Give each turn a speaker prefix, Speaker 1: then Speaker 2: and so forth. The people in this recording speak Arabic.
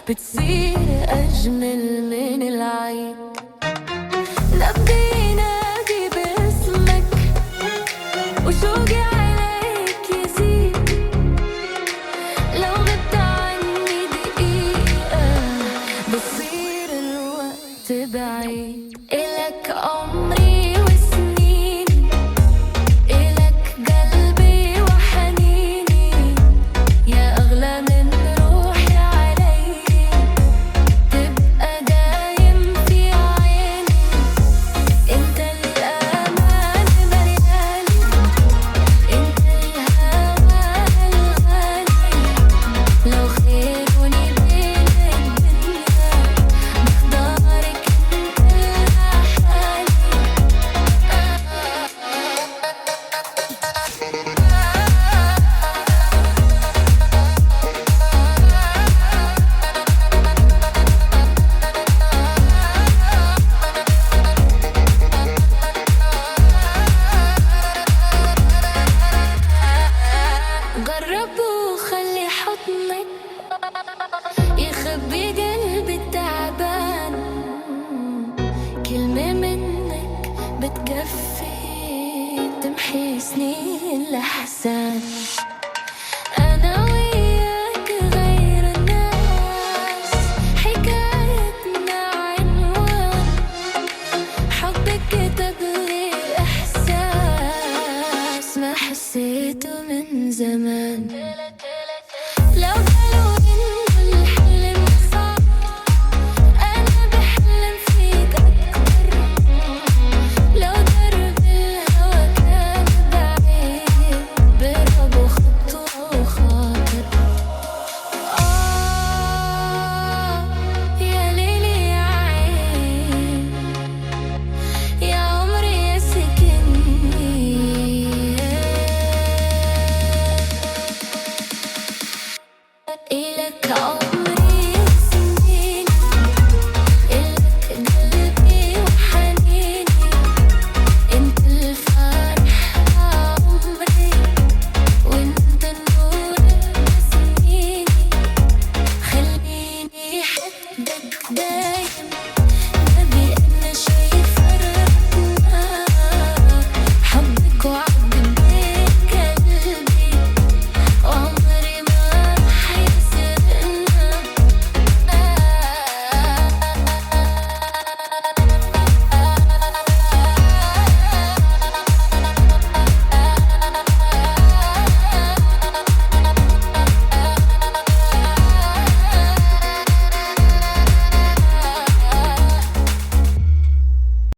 Speaker 1: بتصير أجمل من العيد. نبي نادي باسمك وشوقي عليك يزيد، لو غبت عني دقيقة بصير الوقت بعيد. إلك عمري وسنيني، إلك قلبي وحنيني، يا أغلى من روحي علي، تبقى دايم في عيني. انت الأمان ملياني، انت الهوى الغالي، لو خيروني بين الدنيا بختارك انت لحالي. جرب وخلي حضنك يخبي قلبي التعبان، كلمة منك بتكفي تمحي سنين الأحزان.